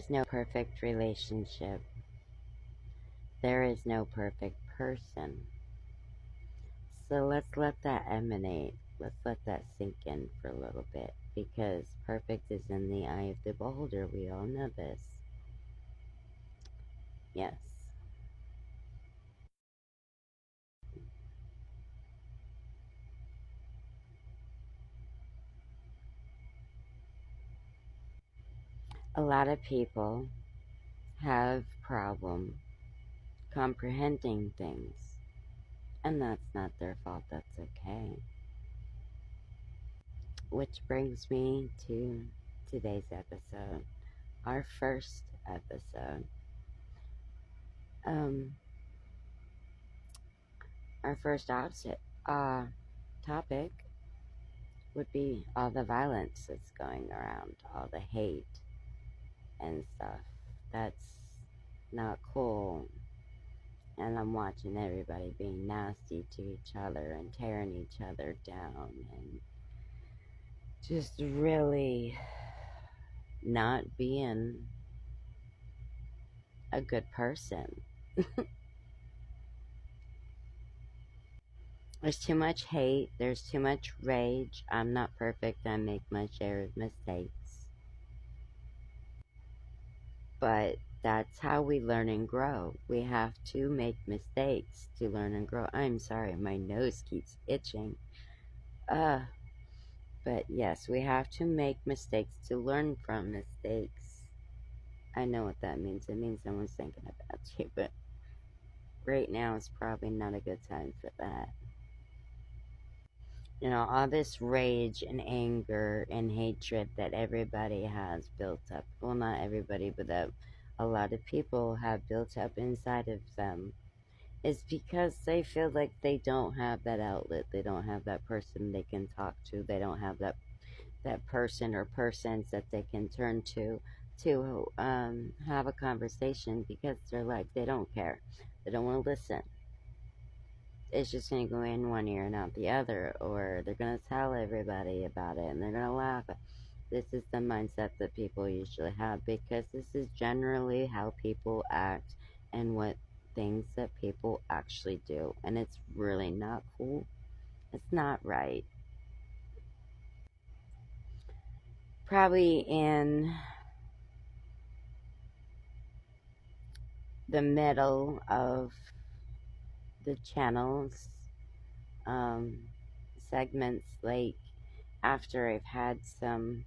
is no perfect relationship. There is no perfect person. So let's let that emanate. Let's let that sink in for a little bit, because perfect is in the eye of the beholder. We all know this. Yes. A lot of people have problem comprehending things, and that's not their fault. That's okay. Which brings me to today's episode, our first episode. Um, our first topic would be all the violence that's going around, all the hate and stuff. That's not cool. And I'm watching everybody being nasty to each other and tearing each other down and just really not being a good person. There's too much hate. There's too much rage. I'm not perfect. I make my share of mistakes. But that's how we learn and grow. We have to make mistakes to learn and grow. I'm sorry, my nose keeps itching. But yes, we have to make mistakes to learn from mistakes. I know what that means. It means someone's thinking about you, but right now is probably not a good time for that. You know, all this rage and anger and hatred that everybody has built up. Well, not everybody, but that a lot of people have built up inside of them is because they feel like they don't have that outlet. They don't have that person they can talk to. They don't have that person or persons that they can turn to have a conversation, because they're like, they don't care. They don't want to listen. It's just going to go in one ear and out the other, or they're going to tell everybody about it and they're going to laugh. This is the mindset that people usually have, because this is generally how people act and what things that people actually do. And it's really not cool. It's not right. Probably in the middle of the channels, um, segments, like after I've had some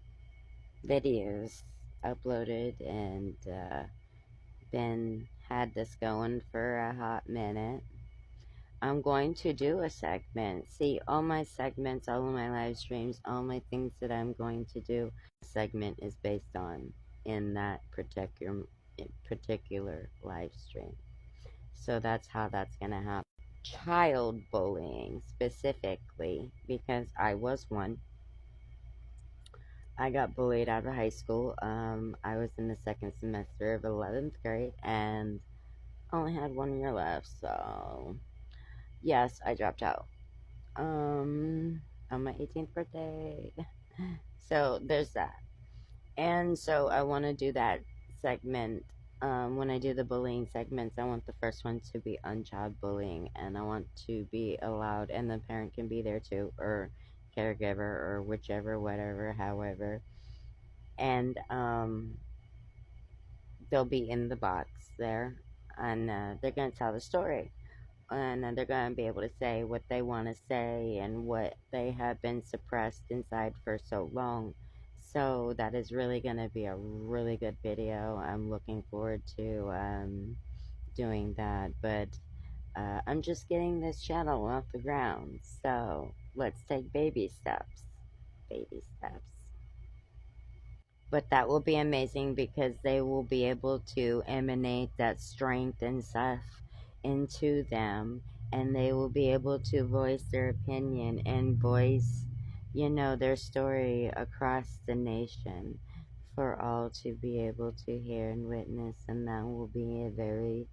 videos uploaded and been had this going for a hot minute, I'm going to do a segment. See, all my segments, all of my live streams, all my things that I'm going to do, segment is based on in that particular live stream. So that's how that's going to happen. Child bullying specifically, because I was one. I got bullied out of high school. I was in the second semester of 11th grade and only had 1 year left, so yes, I dropped out on my 18th birthday. So there's that. And so I want to do that segment. When I do the bullying segments, I want the first one to be on child bullying, and I want to be allowed, and the parent can be there too, or caregiver, or whichever, whatever, however. And they'll be in the box there, and they're going to tell the story. And they're going to be able to say what they want to say and what they have been suppressed inside for so long. So that is really going to be a really good video. I'm looking forward to doing that. But I'm just getting this channel off the ground. So let's take baby steps. Baby steps. But that will be amazing, because they will be able to emanate that strength and stuff into them, and they will be able to voice their opinion and voice, you know, their story across the nation for all to be able to hear and witness. And that will be a very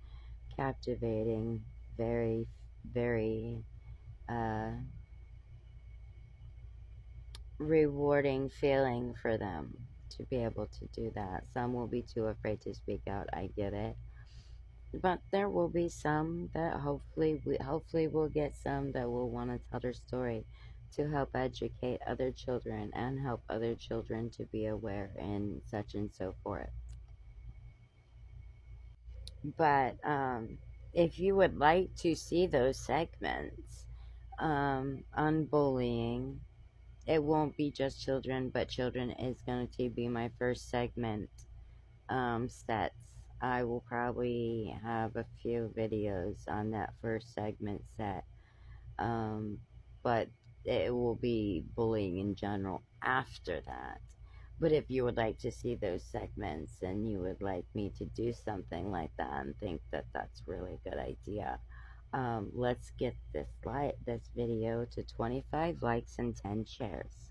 captivating, very, very rewarding feeling for them to be able to do that. Some will be too afraid to speak out. I get it. But there will be some that hopefully we'll get some that will want to tell their story to help educate other children and help other children to be aware and such and so forth. But if you would like to see those segments on bullying, it won't be just children, but children is going to be my first segment sets. I will probably have a few videos on that first segment set, but it will be bullying in general after that. But if you would like to see those segments and you would like me to do something like that and think that that's really a good idea, let's get this video to 25 likes and 10 shares.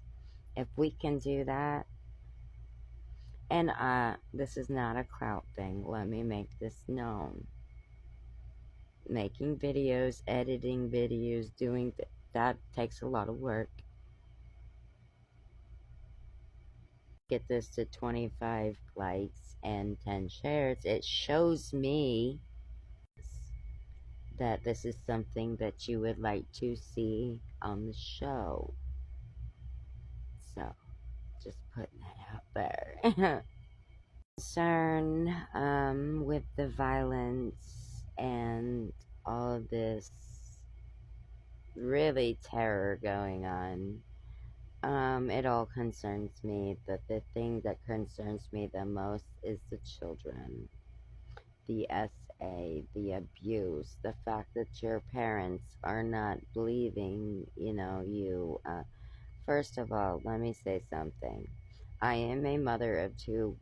If we can do that, and this is not a clout thing, let me make this known. Making videos, editing videos, doing that takes a lot of work. Get this to 25 likes and 10 shares. It shows me that this is something that you would like to see on the show. So, just putting that out there. Concern with the violence and all of this really terror going on. It all concerns me, but the thing that concerns me the most is the children. The SA, the abuse, the fact that your parents are not believing, you. First of all, let me say something. I am a mother of two,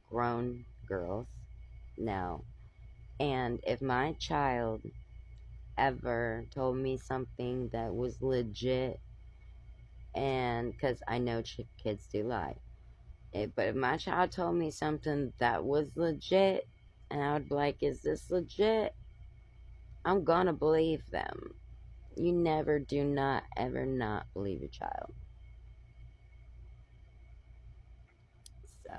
grown girls now. And if my child ever told me something that was legit, and because I know kids do lie, but if my child told me something that was legit, and I would be like, is this legit? I'm gonna believe them. You never, do not, ever not believe your child. So,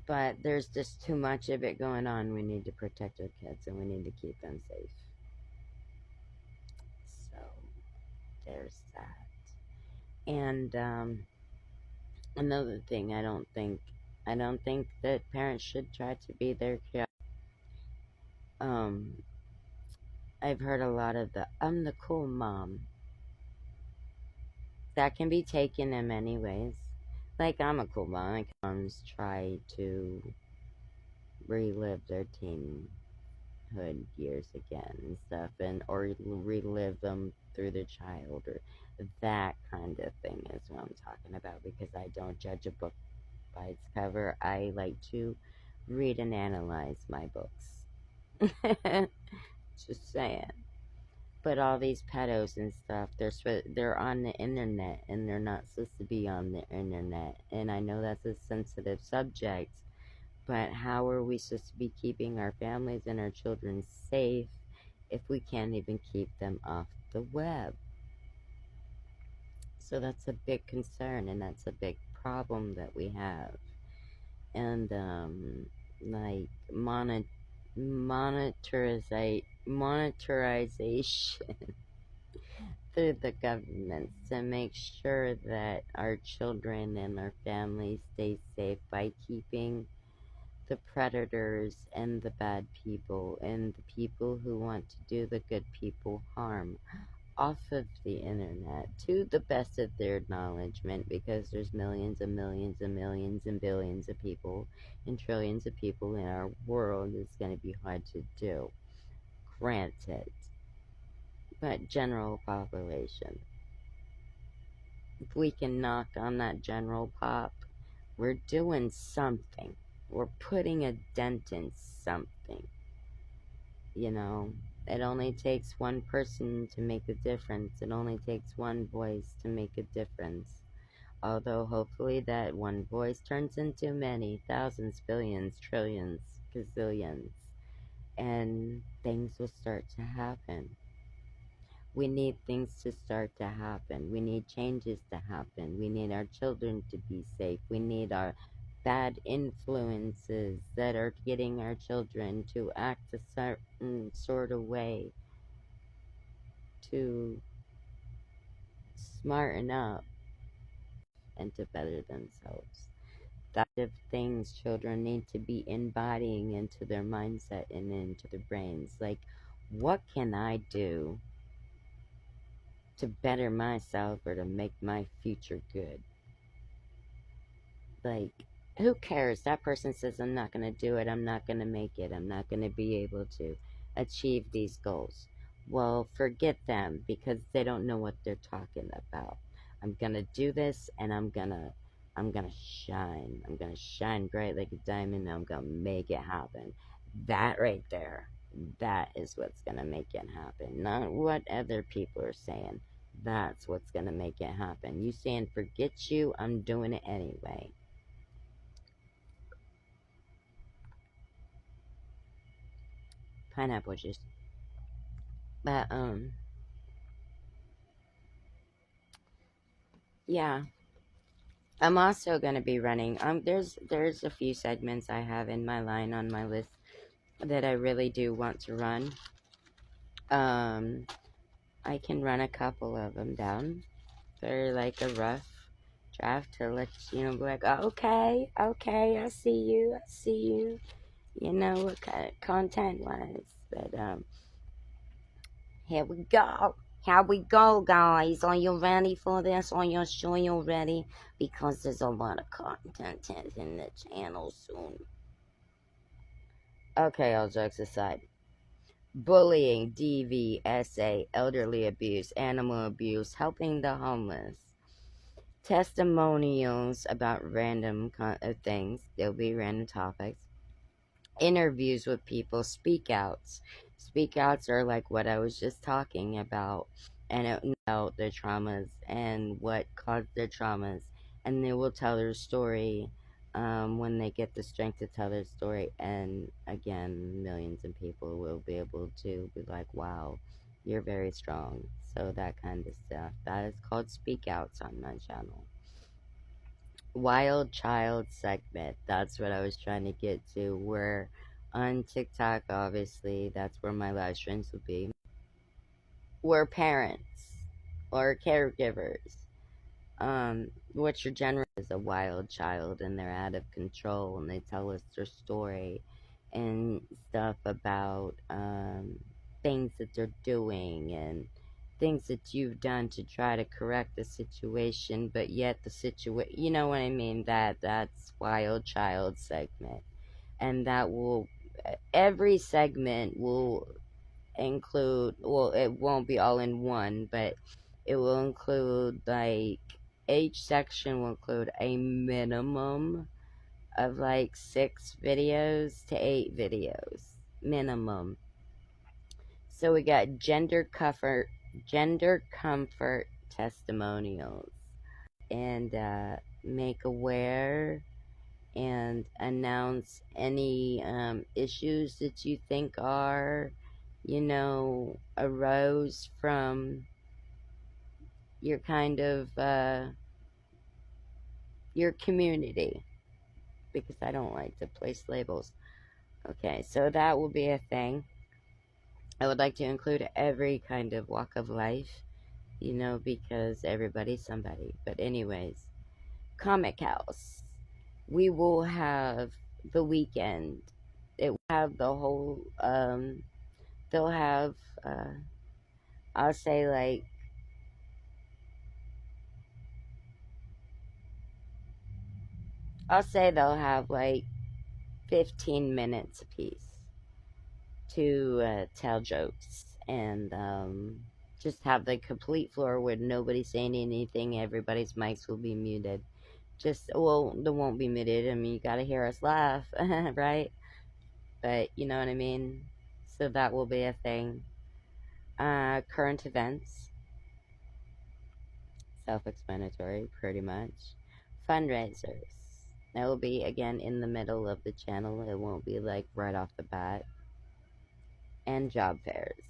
but there's just too much of it going on. We need to protect our kids and we need to keep them safe. So, there's that. And another thing, I don't think that parents should try to be their child. I've heard a lot of I'm the cool mom. That can be taken in many ways. Like, I'm a cool mom. Like, moms try to relive their teenhood years again and stuff, or relive them through their child, or that kind of thing is what I'm talking about, because I don't judge a book by its cover. I like to read and analyze my books. Just saying. But all these pedos and stuff, they're on the internet, and they're not supposed to be on the internet. And I know that's a sensitive subject, but how are we supposed to be keeping our families and our children safe if we can't even keep them off the web? So that's a big concern, and that's a big problem that we have. And like monetarization through the governments to make sure that our children and our families stay safe by keeping the predators and the bad people and the people who want to do the good people harm off of the internet to the best of their acknowledgement, because there's millions and millions and millions and billions of people and trillions of people in our world. It's going to be hard to do, granted, but general population, if we can knock on that general pop, we're doing something. We're putting a dent in something. It only takes one person to make a difference. It only takes one voice to make a difference. Although hopefully that one voice turns into many, thousands, billions, trillions, gazillions, and things will start to happen. We need things to start to happen. We need changes to happen. We need our children to be safe. We need our bad influences that are getting our children to act a certain sort of way to smarten up and to better themselves. That of things children need to be embodying into their mindset and into their brains. Like, what can I do to better myself or to make my future good? Like, who cares? That person says, I'm not going to do it. I'm not going to make it. I'm not going to be able to achieve these goals. Well, forget them because they don't know what they're talking about. I'm going to do this and I'm going to shine. I'm going to shine bright like a diamond. And I'm going to make it happen. That right there, that is what's going to make it happen. Not what other people are saying. That's what's going to make it happen. You saying forget you, I'm doing it anyway. Pineapple juice. But yeah. I'm also gonna be running. There's a few segments I have in my line on my list that I really do want to run. Um I can run a couple of them down. They're like a rough draft to let you know, be like, oh, okay, I see you know what kind of content wise. But here we go. Here we go, guys. Are you ready for this? Are you sure you're ready? Because there's a lot of content in the channel soon. Okay, all jokes aside. Bullying, DVSA, elderly abuse, animal abuse, helping the homeless, testimonials about random things. There'll be random topics. Interviews with people, speak outs. Speak outs are like what I was just talking about, and about their traumas and what caused their traumas, and they will tell their story when they get the strength to tell their story. And again, millions of people will be able to be like, wow, you're very strong. So that kind of stuff. That is called speak outs on my channel. Wild child segment. That's what I was trying to get to. Where on TikTok, obviously, that's where my live streams will be. We're parents or caregivers. What your general is a wild child and they're out of control and they tell us their story and stuff about things that they're doing and things that you've done to try to correct the situation, but yet the situation, you know what I mean? That's wild child segment, and that will every segment will include, well, it won't be all in one, but it will include like each section will include a minimum of like 6 videos to 8 videos minimum. So we got gender comfort testimonials, and make aware and announce any issues that you think are, you know, arose from your kind of your community, because I don't like to place labels. Okay, so that will be a thing. I would like to include every kind of walk of life, you know, because everybody's somebody. But anyways, Comic House. We will have the weekend. It will have the whole they'll have I'll say like they'll have like 15 minutes apiece to tell jokes and just have the complete floor with nobody saying anything. Everybody's mics will be muted. Just, well, they won't be muted. I mean, you gotta hear us laugh, right? But you know what I mean? So that will be a thing. Current events, self explanatory, pretty much. Fundraisers. That will be again in the middle of the channel. It won't be like right off the bat. And job fairs.